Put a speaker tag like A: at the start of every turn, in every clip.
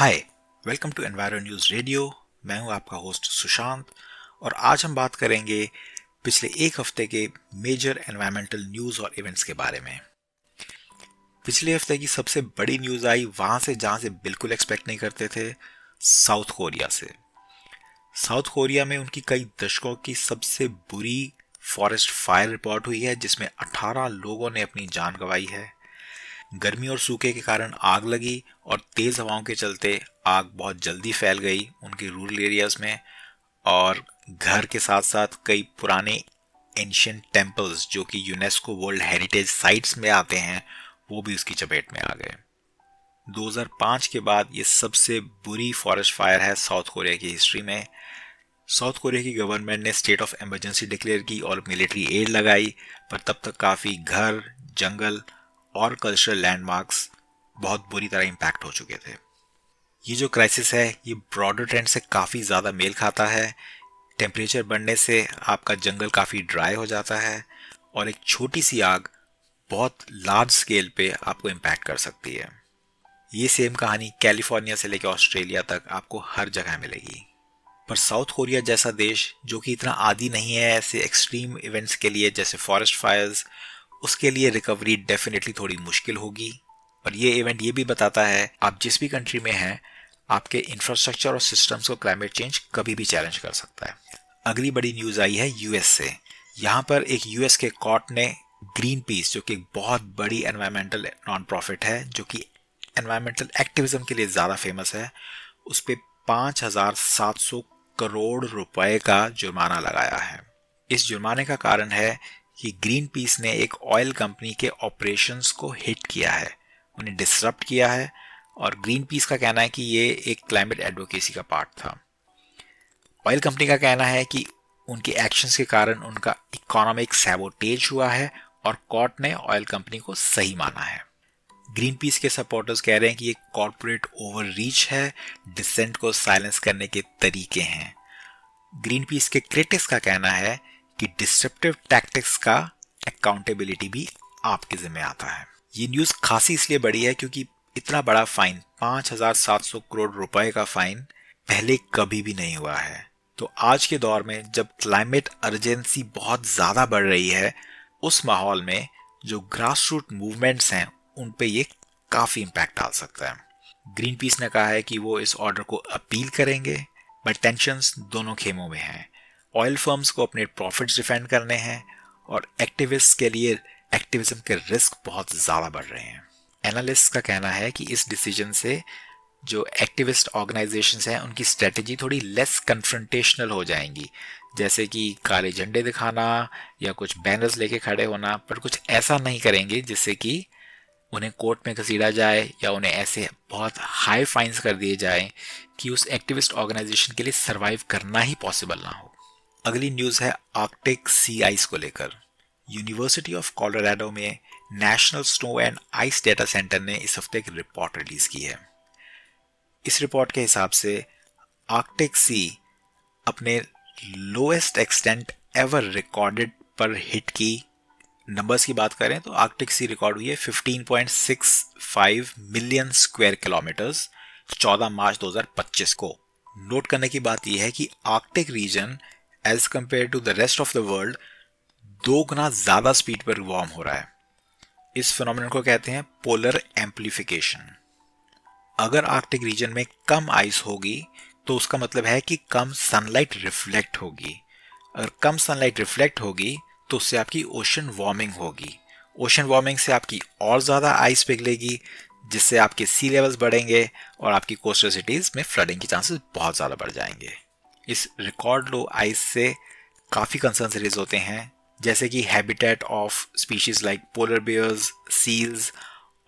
A: Hi, welcome to Enviro News Radio. मैं हूं आपका होस्ट सुशांत और आज हम बात करेंगे पिछले एक हफ्ते के मेजर एनवायरमेंटल न्यूज़ और इवेंट्स के बारे में। पिछले हफ्ते की सबसे बड़ी न्यूज़ आई वहां से जहां से बिल्कुल एक्सपेक्ट नहीं करते थे, साउथ कोरिया से। साउथ कोरिया में उनकी कई दशकों की सबसे बुरी फॉरेस्ट फायर रिपोर्ट हुई है, जिसमें 18 लोगों ने अपनी जान गंवाई है। गर्मी और सूखे के कारण आग लगी और तेज हवाओं के चलते आग बहुत जल्दी फैल गई उनके रूरल एरियाज में, और घर के साथ साथ कई पुराने एंशियंट टेम्पल्स जो कि यूनेस्को वर्ल्ड हेरिटेज साइट्स में आते हैं वो भी उसकी चपेट में आ गए। 2005 के बाद ये सबसे बुरी फॉरेस्ट फायर है साउथ कोरिया की हिस्ट्री में। साउथ कोरिया की गवर्नमेंट ने स्टेट ऑफ इमरजेंसी डिक्लेयर की और मिलिट्री एड लगाई, पर तब तक काफ़ी घर, जंगल और कल्चरल लैंडमार्क्स बहुत बुरी तरह इम्पैक्ट हो चुके थे। ये जो क्राइसिस है ये ब्रॉडर ट्रेंड से काफ़ी ज़्यादा मेल खाता है। टेम्परेचर बढ़ने से आपका जंगल काफ़ी ड्राई हो जाता है और एक छोटी सी आग बहुत लार्ज स्केल पे आपको इम्पैक्ट कर सकती है। ये सेम कहानी कैलिफोर्निया से लेकर ऑस्ट्रेलिया तक आपको हर जगह मिलेगी। पर साउथ कोरिया जैसा देश जो कि इतना आदी नहीं है ऐसे एक्सट्रीम इवेंट्स के लिए जैसे फॉरेस्ट फायर्स, उसके लिए रिकवरी डेफिनेटली थोड़ी मुश्किल होगी। पर यह इवेंट ये भी बताता है आप जिस भी कंट्री में हैं, आपके इंफ्रास्ट्रक्चर और सिस्टम्स को क्लाइमेट चेंज कभी भी चैलेंज कर सकता है। अगली बड़ी न्यूज़ आई है यूएस से। यहाँ पर एक यूएस के कोर्ट ने ग्रीन पीस, जो कि एक बहुत बड़ी एनवायरमेंटल नॉन प्रॉफिट है जो कि एनवायरमेंटल एक्टिविज्म के लिए ज़्यादा फेमस है, उस पर 5,700 करोड़ रुपए का जुर्माना लगाया है। इस जुर्माने का कारण है कि ग्रीन पीस ने एक ऑयल कंपनी के ऑपरेशंस को हिट किया है, उन्हें डिसरप्ट किया है, और ग्रीन पीस का कहना है कि ये एक क्लाइमेट एडवोकेसी का पार्ट था। ऑयल कंपनी का कहना है कि उनके एक्शंस के कारण उनका इकोनॉमिक सैबोटेज हुआ है और कोर्ट ने ऑयल कंपनी को सही माना है। ग्रीन पीस के सपोर्टर्स कह रहे हैं कि ये कॉर्पोरेट ओवर रीच है, डिसेंट को साइलेंस करने के तरीके हैं। ग्रीन पीस के क्रिटिक्स का कहना है कि डिस्ट्रप्टिव टैक्टिक्स का अकाउंटेबिलिटी भी आपके जिम्मे आता है। ये न्यूज़ खासी इसलिए बड़ी है क्योंकि इतना बड़ा फाइन, 5,700 करोड़ रुपए का फाइन पहले कभी भी नहीं हुआ है। तो आज के दौर में जब क्लाइमेट अर्जेंसी बहुत ज़्यादा बढ़ रही है, उस माहौल में जो ग्रास रूट मूवमेंट्स हैं उन पे ये काफ़ी इम्पैक्ट डाल सकता है। ग्रीन पीस ने कहा है कि वो इस ऑर्डर को अपील करेंगे, बट टेंशंस दोनों खेमों में हैं। ऑयल फर्म्स को अपने प्रॉफिट्स डिफेंड करने हैं और एक्टिविस्ट के लिए एक्टिविज्म के रिस्क बहुत ज़्यादा बढ़ रहे हैं। एनालिस्ट का कहना है कि इस डिसीजन से जो एक्टिविस्ट ऑर्गेनाइजेशंस हैं उनकी स्ट्रेटेजी थोड़ी लेस कन्फ्रंटेशनल हो जाएंगी, जैसे कि काले झंडे दिखाना या कुछ बैनर्स लेके खड़े होना, पर कुछ ऐसा नहीं करेंगे जिससे कि उन्हें कोर्ट में घसीटा जाए या उन्हें ऐसे बहुत हाई फाइंस कर दिए जाए कि उस एक्टिविस्ट ऑर्गेनाइजेशन के लिए सरवाइव करना ही पॉसिबल ना हो। अगली न्यूज़ है आर्कटिक सी आइस को लेकर। यूनिवर्सिटी ऑफ कोलोराडो में national snow and ice data centre ने इस हफ्ते एक रिपोर्ट रिलीज की है। इस रिपोर्ट के हिसाब से आर्कटिक सी अपने लोएस्ट एक्सटेंट एवर रिकॉर्डेड पर हिट की। नंबर्स की बात करें तो आर्कटिक सी रिकॉर्ड हुई है 15.65 मिलियन स्क्वायर किलोमीटर्स 14 मार्च 2025 को। नोट करने की बात यह है कि Arctic region as compare to the rest of the world 2 गुना ज्यादा स्पीड पर वार्म हो रहा है। इस फिनोमेनन को कहते हैं पोलर एम्प्लीफिकेशन। अगर आर्कटिक रीजन में कम आइस होगी तो उसका मतलब है कि कम सनलाइट रिफ्लेक्ट होगी। अगर कम सनलाइट रिफ्लेक्ट होगी तो उससे आपकी ओशन वार्मिंग होगी। ओशन वार्मिंग से आपकी और ज़्यादा आइस पिघलेगी, जिससे आपके सी लेवल्स बढ़ेंगे और आपकी कोस्टल सिटीज़ में फ्लडिंग के चांसेस बहुत ज़्यादा बढ़ जाएंगे। इस रिकॉर्ड लो आइस से काफ़ी कंसर्न्स रेज होते हैं, जैसे कि habitat of species like polar bears, seals,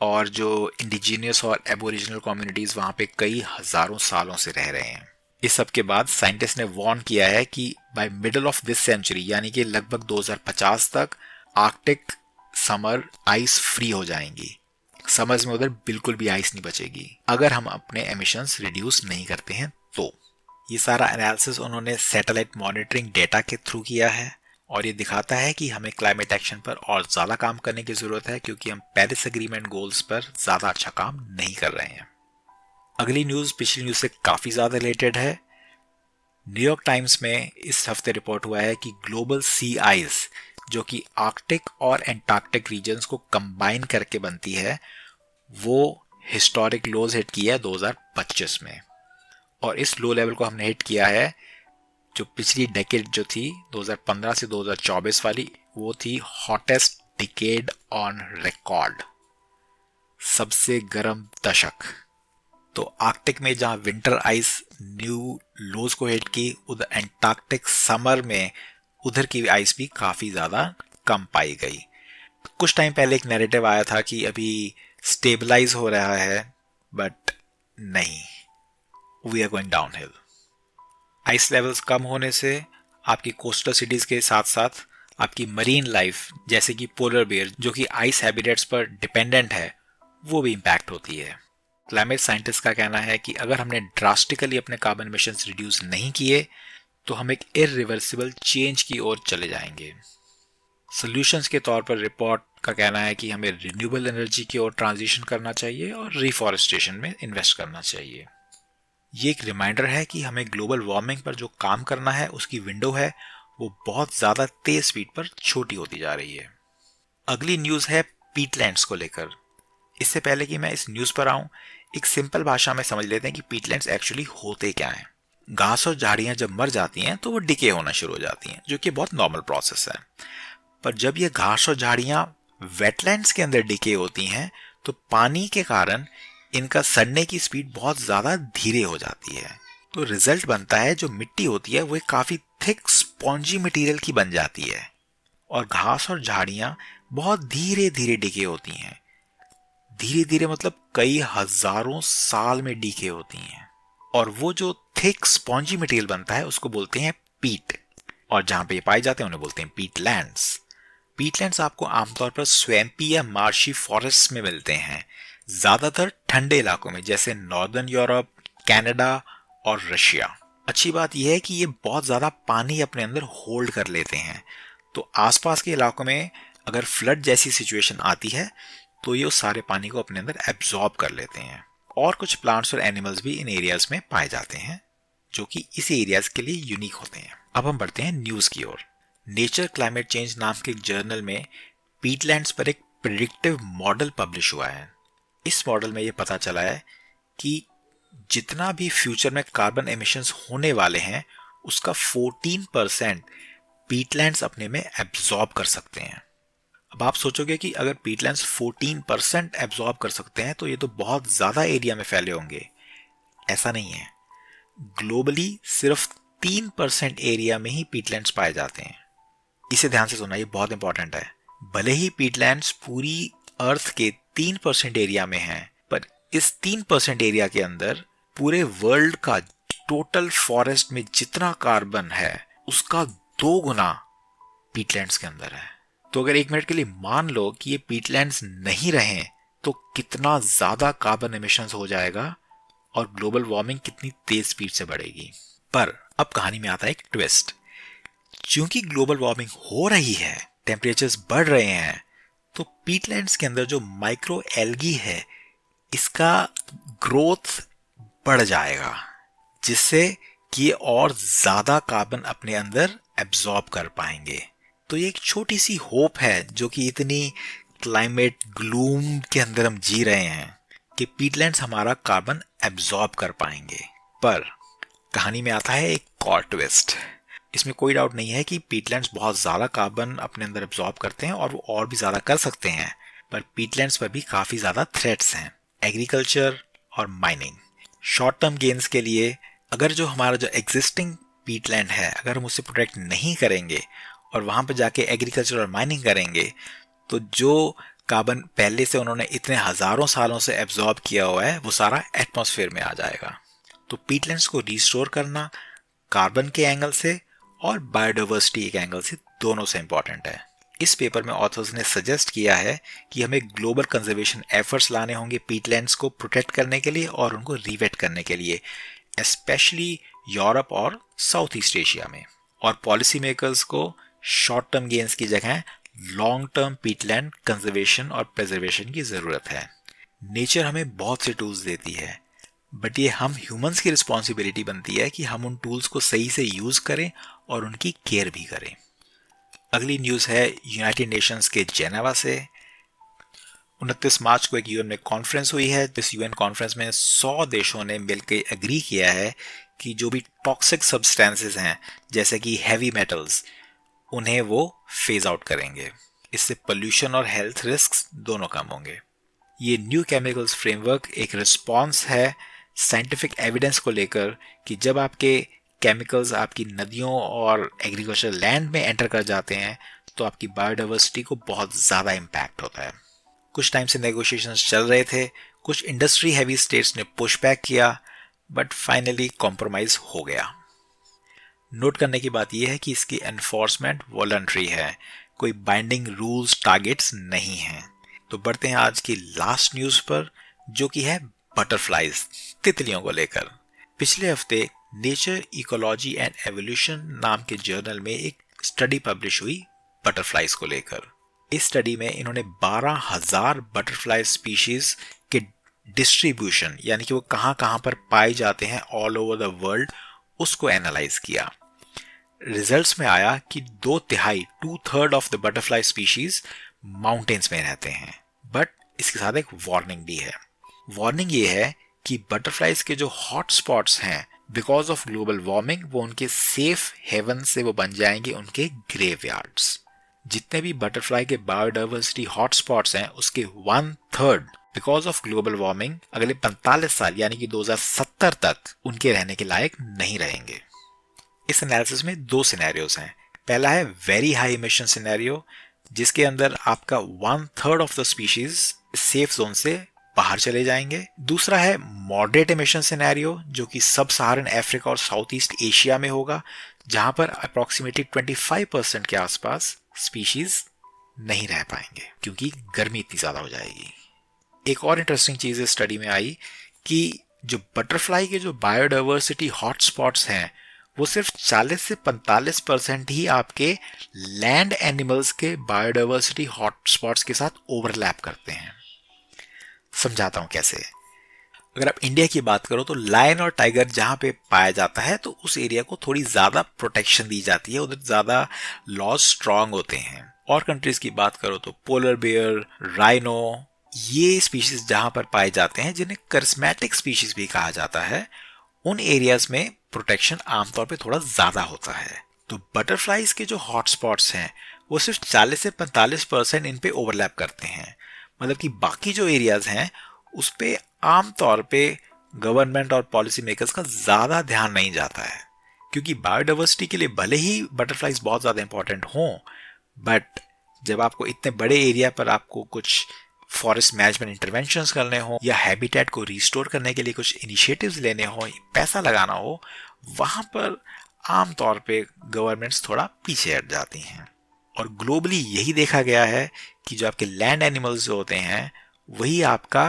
A: और जो इंडिजीनियस और एबोरिजिनल कम्युनिटीज़ वहाँ पे कई हज़ारों सालों से रह रहे हैं। इस सब के बाद साइंटिस्ट ने वार्न किया है कि by middle of this century, यानी कि लगभग 2050 तक आर्कटिक समर आइस फ्री हो जाएंगी। समर्स में उधर बिल्कुल भी आइस नहीं बचेगी अगर हम अपने एमिशंस रिड्यूस नहीं करते हैं तो। ये सारा एनालिसिस उन्होंने सैटेलाइट मॉनिटरिंग डेटा के थ्रू किया है और ये दिखाता है कि हमें क्लाइमेट एक्शन पर और ज़्यादा काम करने की ज़रूरत है, क्योंकि हम पेरिस एग्रीमेंट गोल्स पर ज़्यादा अच्छा काम नहीं कर रहे हैं। अगली न्यूज़ पिछली न्यूज़ से काफ़ी ज़्यादा रिलेटेड है। न्यूयॉर्क टाइम्स में इस हफ्ते रिपोर्ट हुआ है कि ग्लोबल सी आइस, जो कि आर्कटिक और एंटार्क्टिक रीजन्स को कंबाइन करके बनती है, वो हिस्टोरिक लोज हिट किया है 2025 में। और इस लो लेवल को हमने हिट किया है जो पिछली डेकेड जो थी 2015 से 2024 वाली, वो थी हॉटेस्ट डिकेड ऑन रिकॉर्ड, सबसे गर्म दशक। तो आर्कटिक में जहां विंटर आइस न्यू लोज को हिट की, उधर एंटार्क्टिक समर में उधर की आइस भी काफी ज्यादा कम पाई गई। कुछ टाइम पहले एक नैरेटिव आया था कि अभी स्टेबलाइज हो रहा है, बट नहीं, we are going downhill. Ice levels कम होने से आपकी कोस्टल सिटीज के साथ साथ आपकी मरीन लाइफ, जैसे कि पोलर बेयर जो कि आइस हैबिटेट्स पर डिपेंडेंट है, वो भी इम्पैक्ट होती है। क्लाइमेट साइंटिस्ट का कहना है कि अगर हमने ड्रास्टिकली अपने कार्बन एमिशंस रिड्यूस नहीं किए तो हम एक इरिवर्सिबल चेंज की ओर चले जाएंगे। सॉल्यूशंस के तौर पर रिपोर्ट का कहना है कि हमें रिन्यूएबल एनर्जी की ओर ट्रांजिशन करना चाहिए और रिफॉरेस्टेशन में इन्वेस्ट करना चाहिए। ये एक रिमाइंडर है कि हमें ग्लोबल वार्मिंग पर जो काम करना है उसकी विंडो है वो बहुत ज़्यादा तेज स्पीड पर छोटी होती जा रही है। अगली न्यूज़ है पीटलैंड्स को लेकर। इससे पहले कि मैं इस न्यूज़ पर आऊं, एक सिंपल भाषा में समझ लेते हैं कि पीटलैंड्स एक्चुअली होते क्या हैं। घास और झाड़ियां जब मर जाती हैं तो वो डिके होना शुरू हो जाती हैं, जो कि बहुत नॉर्मल प्रोसेस है। पर जब ये घास और झाड़ियां वेटलैंड्स के अंदर डिके होती हैं तो पानी के कारण इनका सड़ने की स्पीड बहुत ज़्यादा धीरे हो जाती है। तो रिजल्ट बनता है जो मिट्टी होती है वो काफ़ी थिक स्पॉन्जी मटेरियल की बन जाती है, और घास और झाड़ियां बहुत धीरे धीरे डिके होती हैं। धीरे धीरे मतलब कई हजारों साल में डीके होती हैं, और वो जो थिक स्पॉन्जी मटेरियल बनता है उसको बोलते हैं पीट। और जहां पे ये पाए जाते हैं उन्हें बोलते हैं पीटलैंड्स। पीटलैंड्स आपको आमतौर पर स्वैम्पी या मार्शी फॉरेस्ट में मिलते हैं, ज्यादातर ठंडे इलाकों में जैसे नॉर्दर्न यूरोप, कनाडा और रशिया। अच्छी बात यह है कि ये बहुत ज्यादा पानी अपने अंदर होल्ड कर लेते हैं, तो आसपास के इलाकों में अगर फ्लड जैसी सिचुएशन आती है तो ये उस सारे पानी को अपने अंदर एब्जॉर्ब कर लेते हैं। और कुछ प्लांट्स और एनिमल्स भी इन एरियाज में पाए जाते हैं जो कि इस एरियाज के लिए यूनिक होते हैं। अब हम बढ़ते हैं न्यूज की ओर। नेचर क्लाइमेट चेंज नाम के एक जर्नल में पीटलैंड्स पर एक प्रिडिक्टिव मॉडल पब्लिश हुआ है। इस मॉडल में ये पता चला है कि जितना भी फ्यूचर में कार्बन एमिशंस होने वाले हैं उसका 14% पीटलैंड्स अपने में एब्जॉर्ब कर सकते हैं। अब आप सोचोगे कि अगर पीटलैंड्स 14% एब्जॉर्ब कर सकते हैं तो ये तो बहुत ज्यादा एरिया में फैले होंगे। ऐसा नहीं है, ग्लोबली सिर्फ 3% एरिया में ही पीटलैंड्स पाए जाते हैं। इसे ध्यान से सुनना, ये बहुत इंपॉर्टेंट है। भले ही पीटलैंड्स पूरी अर्थ के 3% एरिया में हैं, पर इस 3% एरिया के अंदर पूरे वर्ल्ड का टोटल फॉरेस्ट में जितना कार्बन है उसका 2 गुना पीटलैंड्स के अंदर है। तो अगर एक मिनट के लिए मान लो कि ये पीटलैंड्स नहीं रहे तो कितना ज्यादा कार्बन एमिशंस हो जाएगा और ग्लोबल वार्मिंग कितनी तेज स्पीड से बढ़ेगी। पर अब कहानी में आता है एक ट्विस्ट। क्योंकि ग्लोबल वार्मिंग हो रही है, टेम्परेचर्स बढ़ रहे हैं, तो पीटलैंड्स के अंदर जो माइक्रो एल्गी है इसका ग्रोथ बढ़ जाएगा, जिससे कि ये और ज्यादा कार्बन अपने अंदर एब्जॉर्ब कर पाएंगे। तो ये एक छोटी सी होप है जो कि इतनी क्लाइमेट ग्लूम के अंदर हम जी रहे हैं कि पीटलैंड्स हमारा कार्बन एब्जॉर्ब कर पाएंगे। पर कहानी में आता है एक और ट्विस्ट। इसमें कोई डाउट नहीं है कि पीटलैंड्स बहुत ज़्यादा कार्बन अपने अंदर एब्जॉर्ब करते हैं और वो और भी ज़्यादा कर सकते हैं, पर पीटलैंड्स पर भी काफ़ी ज़्यादा थ्रेट्स हैं, एग्रीकल्चर और माइनिंग। शॉर्ट टर्म गेन्स के लिए अगर जो हमारा जो एग्जिस्टिंग पीटलैंड है अगर हम उसे प्रोटेक्ट नहीं करेंगे और वहां पर जाके एग्रीकल्चर और माइनिंग करेंगे तो जो कार्बन पहले से उन्होंने इतने हजारों सालों से एब्जॉर्ब किया हुआ है वो सारा एटमॉस्फेयर में आ जाएगा। तो पीटलैंड्स को रिस्टोर करना कार्बन के एंगल से और बायोडाइवर्सिटी के एंगल से दोनों से इंपॉर्टेंट है। इस पेपर में ऑथर्स ने सजेस्ट किया है कि हमें ग्लोबल कंजर्वेशन एफर्ट्स लाने होंगे पीटलैंड्स को प्रोटेक्ट करने के लिए और उनको रिवेट करने के लिए, स्पेशली यूरोप और साउथ ईस्ट एशिया में। और पॉलिसी मेकर्स को शॉर्ट टर्म गेन्स की जगह लॉन्ग टर्म पीटलैंड कंजर्वेशन और प्रिजर्वेशन की जरूरत है। नेचर हमें बहुत से टूल्स देती है, बट ये हम ह्यूमंस की रिस्पॉन्सिबिलिटी बनती है कि हम उन टूल्स को सही से यूज करें और उनकी केयर भी करें। अगली न्यूज़ है यूनाइटेड नेशंस के जेनेवा से। 29 मार्च को एक यूएन में कॉन्फ्रेंस हुई है। इस यूएन कॉन्फ्रेंस में 100 देशों ने मिलकर एग्री किया है कि जो भी टॉक्सिक सब्सटेंसेस हैं जैसे कि हैवी मेटल्स, उन्हें वो फेज आउट करेंगे। इससे पोल्यूशन और हेल्थ रिस्क्स दोनों कम होंगे। ये न्यू केमिकल्स फ्रेमवर्क एक रिस्पॉन्स है साइंटिफिक एविडेंस को लेकर कि जब आपके केमिकल्स आपकी नदियों और एग्रीकल्चर लैंड में एंटर कर जाते हैं तो आपकी बायोडाइवर्सिटी को बहुत ज़्यादा इम्पैक्ट होता है। कुछ टाइम से नेगोशिएशंस चल रहे थे, कुछ इंडस्ट्री हैवी स्टेट्स ने पुश बैक किया, बट फाइनली कॉम्प्रोमाइज हो गया। नोट करने की बात यह है कि इसकी एनफोर्समेंट वॉलंटरी है, कोई बाइंडिंग रूल्स टारगेट्स नहीं हैं। तो बढ़ते हैं आज की लास्ट न्यूज़ पर, जो कि है बटरफ्लाइज, तितलियों को लेकर। पिछले हफ्ते नेचर इकोलॉजी एंड एवोल्यूशन नाम के जर्नल में एक स्टडी पब्लिश हुई बटरफ्लाइज को लेकर। इस स्टडी में इन्होंने 12,000 बटरफ्लाई स्पीशीज के डिस्ट्रीब्यूशन, यानी कि वो कहाँ कहाँ पर पाए जाते हैं ऑल ओवर द वर्ल्ड, उसको एनालाइज किया। रिजल्ट्स में आया कि 2/3 2/3 of the butterfly species mountains में रहते हैं। बट इसके साथ एक वार्निंग भी है। वार्निंग ये है कि बटरफ्लाइज के जो हॉट स्पॉट्स हैं बिकॉज ऑफ ग्लोबल वार्मिंग, वो उनके सेफ हेवन से वो बन जाएंगे उनके ग्रेवयार्ड्स। जितने भी बटरफ्लाई के बायोडाइवर्सिटी हॉटस्पॉट्स हैं उसके 1/3 बिकॉज ऑफ ग्लोबल वार्मिंग अगले 45 साल यानी कि 2070 तक उनके रहने के लायक नहीं रहेंगे। इस एनालिसिस में 2 सिनेरियोज हैं। पहला है वेरी हाई इमिशन सिनेरियो, जिसके अंदर आपका 1/3 of the species safe zone से बाहर चले जाएंगे। दूसरा है मॉडरेट इमिशन सिनेरियो, जो कि सब सहारन अफ्रीका और साउथ ईस्ट एशिया में होगा, जहां पर अप्रोक्सीमेटली 25% के आसपास स्पीशीज नहीं रह पाएंगे क्योंकि गर्मी इतनी ज्यादा हो जाएगी। एक और इंटरेस्टिंग चीज इस स्टडी में आई कि जो बटरफ्लाई के जो बायोडाइवर्सिटी हॉटस्पॉट्स हैं वो सिर्फ 40 से 45% ही आपके लैंड एनिमल्स के बायोडाइवर्सिटी हॉटस्पॉट्स के साथ ओवरलैप करते हैं। समझाता हूं कैसे। अगर आप इंडिया की बात करो तो लायन और टाइगर जहां पे पाया जाता है तो उस एरिया को थोड़ी ज्यादा प्रोटेक्शन दी जाती है, उधर ज्यादा लॉज स्ट्रांग होते हैं। और कंट्रीज की बात करो तो पोलर बेयर, राइनो, ये स्पीशीज जहां पर पाए जाते हैं, जिन्हें करिस्मेटिक स्पीशीज भी कहा जाता है, उन एरियाज में प्रोटेक्शन आमतौर पे थोड़ा ज्यादा होता है। तो बटरफ्लाइज के जो हॉटस्पॉट्स हैं वो सिर्फ 40 से 45% इन पे ओवरलैप करते हैं। मतलब कि बाकी जो एरियाज हैं उस पे आमतौर पे गवर्नमेंट और पॉलिसी मेकर्स का ज्यादा ध्यान नहीं जाता है, क्योंकि बायोडाइवर्सिटी के लिए भले ही बटरफ्लाइज बहुत ज्यादा इंपॉर्टेंट हों, बट जब आपको इतने बड़े एरिया पर आपको कुछ फॉरेस्ट मैनेजमेंट इंटरवेंशंस करने हो या हैबिटेट को रिस्टोर करने के लिए कुछ इनिशिएटिव्स लेने हो, पैसा लगाना हो, वहां पर आमतौर पे गवर्नमेंट्स थोड़ा पीछे हट जाती हैं। और ग्लोबली यही देखा गया है कि जो आपके लैंड एनिमल्स जो होते हैं वही आपका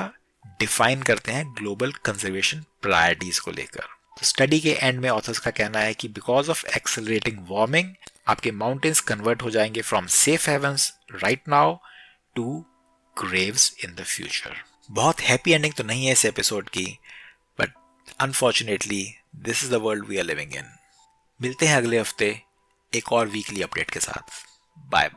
A: डिफाइन करते हैं ग्लोबल कंजर्वेशन प्रायोरिटीज को लेकर। स्टडी के एंड में ऑथर्स का कहना है कि बिकॉज ऑफ एक्सेलरेटिंग वार्मिंग आपके माउंटेन्स कन्वर्ट हो जाएंगे from safe havens right now to graves in the future. बहुत हैप्पी एंडिंग तो नहीं है इस एपिसोड की, but unfortunately this is the world we are living in. मिलते हैं अगले हफ्ते एक और वीकली अपडेट के साथ। बाय।